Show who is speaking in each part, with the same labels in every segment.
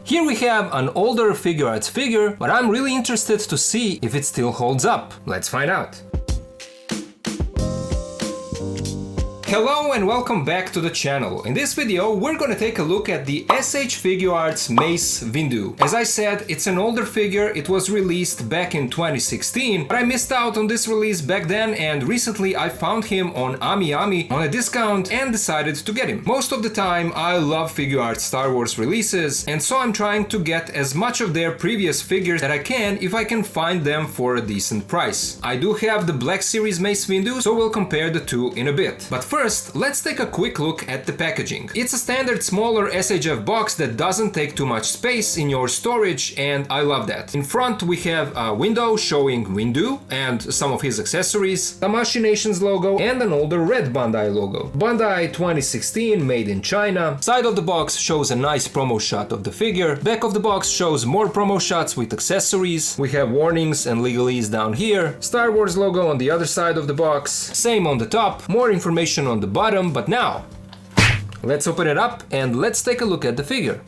Speaker 1: Here we have an older Figuarts figure, but I'm really interested to see if it still holds up. Let's find out. Hello and welcome back to the channel. In this video we're gonna take a look at the S.H.Figuarts Mace Windu. As I said, it's an older figure, it was released back in 2016, but I missed out on this release back then and recently I found him on AmiAmi on a discount and decided to get him. Most of the time I love Figuarts Star Wars releases, and so I'm trying to get as much of their previous figures that I can if I can find them for a decent price. I do have the Black Series Mace Windu, so we'll compare the two in a bit. But first, let's take a quick look at the packaging. It's a standard smaller SHF box that doesn't take too much space in your storage, and I love that. In front we have a window showing Windu and some of his accessories, Tamashii Nations logo and an older red Bandai logo. Bandai 2016, made in China. Side of the box shows a nice promo shot of the figure. Back of the box shows more promo shots with accessories. We have warnings and legalese down here. Star Wars logo on the other side of the box. Same on the top. More information on the bottom, but now let's open it up and let's take a look at the figure.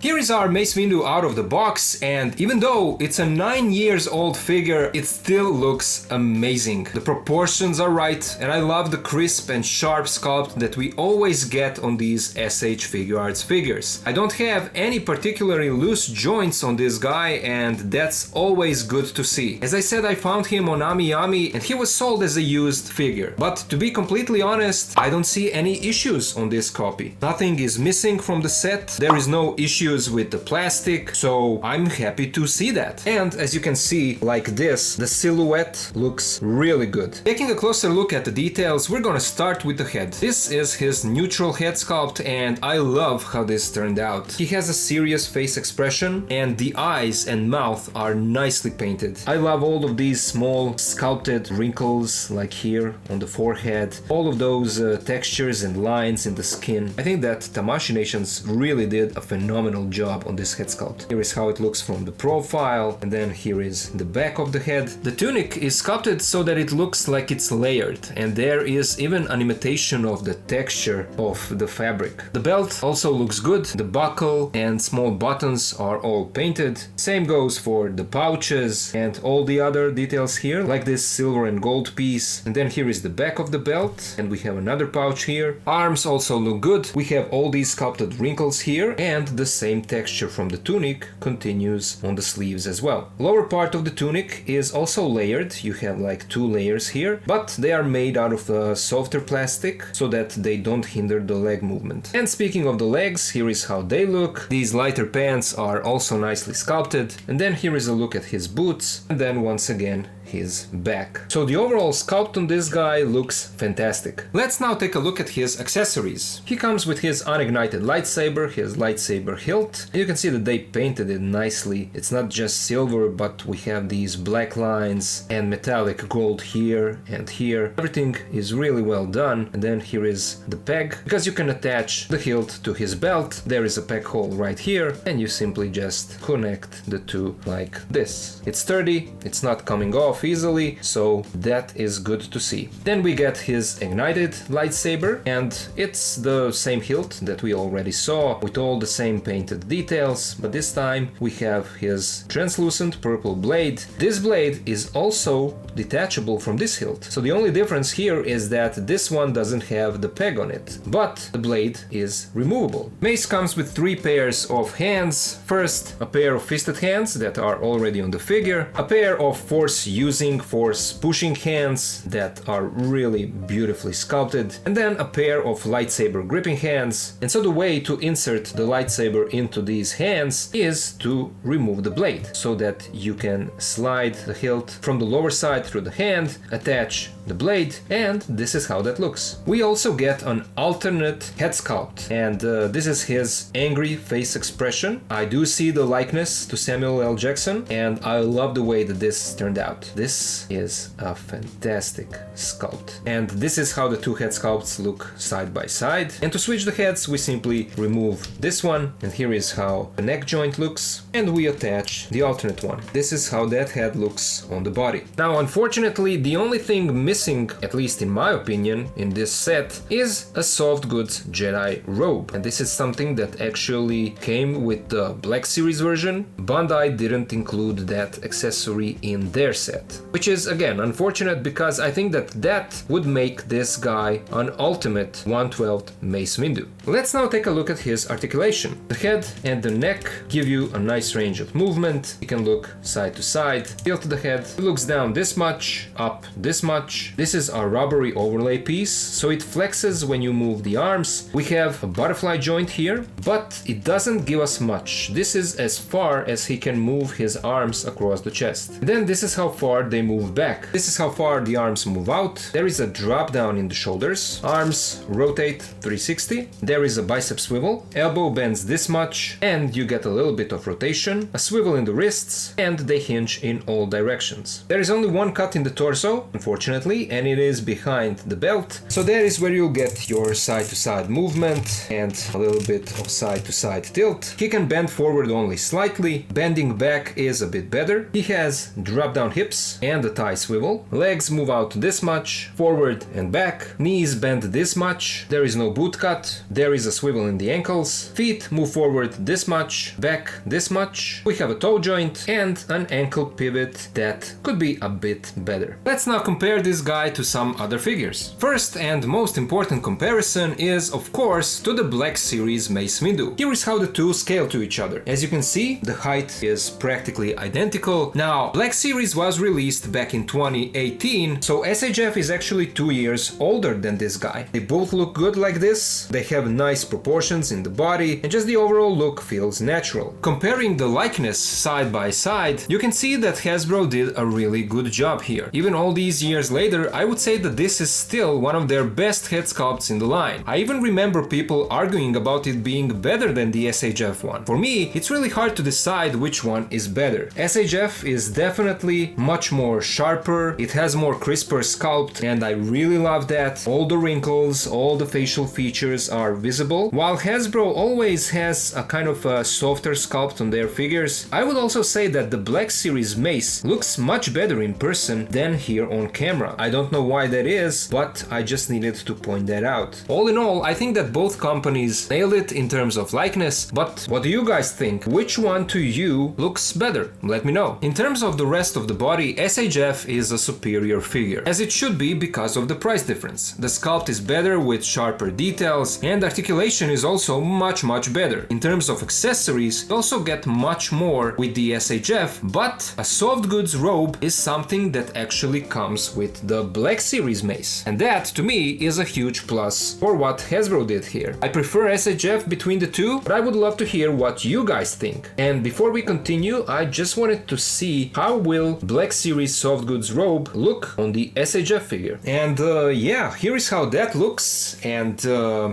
Speaker 1: Here is our Mace Windu out of the box, and even though it's a 9 years old figure, it still looks amazing. The proportions are right, and I love the crisp and sharp sculpt that we always get on these S.H.Figuarts figures. I don't have any particularly loose joints on this guy, and that's always good to see. As I said, I found him on AmiAmi and he was sold as a used figure. But to be completely honest, I don't see any issues on this copy. Nothing is missing from the set, there is no issue with the plastic, so I'm happy to see that. And as you can see, like this, the silhouette looks really good. Taking a closer look at the details, we're gonna start with the head. This is his neutral head sculpt and I love how this turned out. He has a serious face expression and the eyes and mouth are nicely painted. I love all of these small sculpted wrinkles like here on the forehead, all of those textures and lines in the skin. I think that Tamashii Nations really did a phenomenal job on this head sculpt. Here is how it looks from the profile, and then here is the back of the head. The tunic is sculpted so that it looks like it's layered, and there is even an imitation of the texture of the fabric. The belt also looks good. The buckle and small buttons are all painted. Same goes for the pouches and all the other details here, like this silver and gold piece. And then here is the back of the belt, and we have another pouch here. Arms also look good. We have all these sculpted wrinkles here, and the same texture from the tunic continues on the sleeves as well. Lower part of the tunic is also layered. You have like 2 layers here, but they are made out of a softer plastic so that they don't hinder the leg movement. And speaking of the legs, here is how they look. These lighter pants are also nicely sculpted. And then here is a look at his boots, and then once again his back. So the overall sculpt on this guy looks fantastic. Let's now take a look at his accessories. He comes with his unignited lightsaber, his lightsaber hilt. You can see that they painted it nicely. It's not just silver, but we have these black lines and metallic gold here and here. Everything is really well done. And then here is the peg, because you can attach the hilt to his belt. There is a peg hole right here, and you simply just connect the two like this. It's sturdy, it's not coming off easily, so that is good to see. Then we get his ignited lightsaber, and it's the same hilt that we already saw with all the same painted details, but this time we have his translucent purple blade. This blade is also detachable from this hilt, so the only difference here is that this one doesn't have the peg on it, but the blade is removable. Mace comes with 3 pairs of hands. First, a pair of fisted hands that are already on the figure, a pair of force-using, force-pushing hands that are really beautifully sculpted, and then a pair of lightsaber gripping hands. And so the way to insert the lightsaber into these hands is to remove the blade, so that you can slide the hilt from the lower side through the hand, attach the blade, and this is how that looks. We also get an alternate head sculpt, and this is his angry face expression. I do see the likeness to Samuel L. Jackson, and I love the way that this turned out. This is a fantastic sculpt, and this is how the 2 head sculpts look side by side. And to switch the heads, we simply remove this one, and here is how the neck joint looks, and we attach the alternate one. This is how that head looks on the body. Now, unfortunately, the only thing missing missing, at least in my opinion, in this set, is a soft goods Jedi robe. And this is something that actually came with the Black Series version. Bandai didn't include that accessory in their set, which is again unfortunate because I think that that would make this guy an ultimate 1/12 Mace Windu. Let's now take a look at his articulation. The head and the neck give you a nice range of movement. You can look side to side, tilt the head, it looks down this much, up this much. This is a rubbery overlay piece, so it flexes when you move the arms. We have a butterfly joint here, but it doesn't give us much. This is as far as he can move his arms across the chest. Then this is how far they move back. This is how far the arms move out. There is a drop down in the shoulders. Arms rotate 360. There is a bicep swivel. Elbow bends this much, and you get a little bit of rotation. A swivel in the wrists, and they hinge in all directions. There is only one cut in the torso, unfortunately, and it is behind the belt. So there is where you'll get your side-to-side movement and a little bit of side-to-side tilt. He can bend forward only slightly. Bending back is a bit better. He has drop-down hips and a thigh swivel. Legs move out this much, forward and back. Knees bend this much. There is no boot cut. There is a swivel in the ankles. Feet move forward this much, back this much. We have a toe joint and an ankle pivot that could be a bit better. Let's now compare this guy to some other figures. First and most important comparison is, of course, to the Black Series Mace Windu. Here is how the two scale to each other. As you can see, the height is practically identical. Now, Black Series was released back in 2018, so SHF is actually 2 years older than this guy. They both look good like this, they have nice proportions in the body, and just the overall look feels natural. Comparing the likeness side by side, you can see that Hasbro did a really good job here. Even all these years later, I would say that this is still one of their best head sculpts in the line. I even remember people arguing about it being better than the SHF one. For me, it's really hard to decide which one is better. SHF is definitely much more sharper, it has more crisper sculpt, and I really love that. All the wrinkles, all the facial features are visible, while Hasbro always has a kind of a softer sculpt on their figures. I would also say that the Black Series Mace looks much better in person than here on camera. I don't know why that is, but I just needed to point that out. All in all, I think that both companies nailed it in terms of likeness, but what do you guys think? Which one to you looks better? Let me know. In terms of the rest of the body, SHF is a superior figure, as it should be because of the price difference. The sculpt is better with sharper details, and articulation is also much better. In terms of accessories, you also get much more with the SHF, but a soft goods robe is something that actually comes with the Black Series Mace. And that, to me, is a huge plus for what Hasbro did here. I prefer SHF between the two, but I would love to hear what you guys think. And before we continue, I just wanted to see how will Black Series soft goods robe look on the SHF figure. And yeah, here is how that looks, and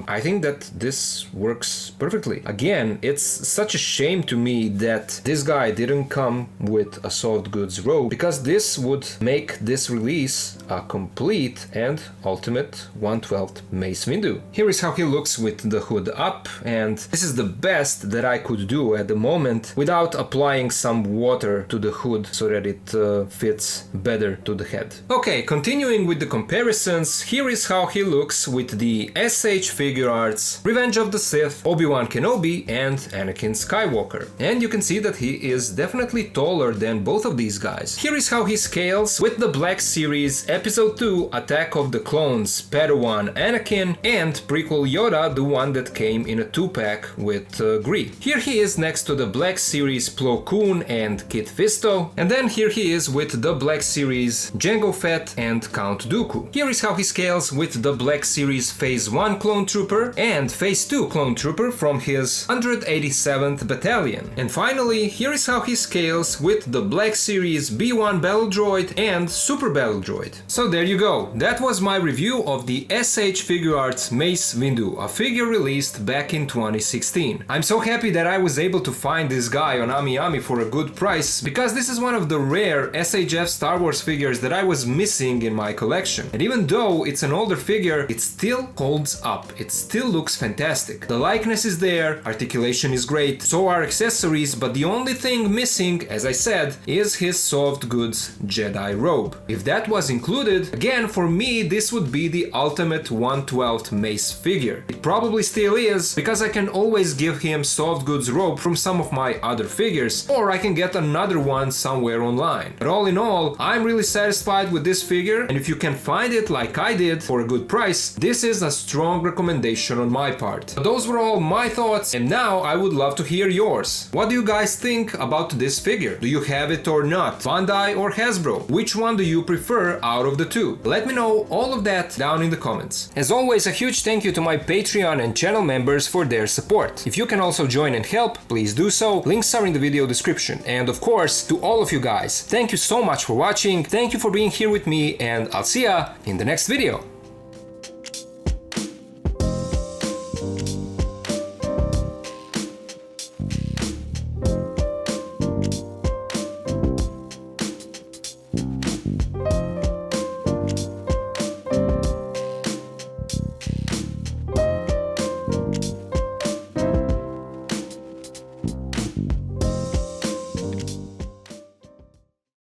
Speaker 1: I think that this works perfectly. Again, it's such a shame to me that this guy didn't come with a soft goods robe, because this would make this release a complete and ultimate 1/12 Mace Windu. Here is how he looks with the hood up, and this is the best that I could do at the moment without applying some water to the hood so that it fits better to the head. Okay, continuing with the comparisons, here is how he looks with the S.H.Figuarts Revenge of the Sith, Obi-Wan Kenobi and Anakin Skywalker. And you can see that he is definitely taller than both of these guys. Here is how he scales with the Black Series Episode 2 Attack of the Clones Padawan Anakin and prequel Yoda, the one that came in a 2-pack with Greed. Here he is next to the Black Series Plo Koon and Kit Fisto, and then here he is with the Black Series Jango Fett and Count Dooku. Here is how he scales with the Black Series Phase 1 Clone Trooper and Phase 2 Clone Trooper from his 187th Battalion. And finally, here is how he scales with the Black Series B1 Battle Droid and Super Battle Droid. So there you go, that was my review of the S.H.Figuarts Mace Windu, a figure released back in 2016. I'm so happy that I was able to find this guy on AmiAmi for a good price, because this is one of the rare SHF Star Wars figures that I was missing in my collection. And even though it's an older figure, it still holds up, it still looks fantastic. The likeness is there, articulation is great, so are accessories, but the only thing missing, as I said, is his soft goods Jedi robe. If that was included, included, again, for me, this would be the ultimate 1/12 Mace figure. It probably still is, because I can always give him soft goods robe from some of my other figures, or I can get another one somewhere online. But all in all, I'm really satisfied with this figure, and if you can find it like I did for a good price, this is a strong recommendation on my part. But those were all my thoughts, and now I would love to hear yours. What do you guys think about this figure? Do you have it or not? Bandai or Hasbro? Which one do you prefer out of the two? Let me know all of that down in the comments. As always, a huge thank you to my Patreon and channel members for their support. If you can also join and help, please do so. Links are in the video description. And of course, to all of you guys, thank you so much for watching. Thank you for being here with me, and I'll see ya in the next video.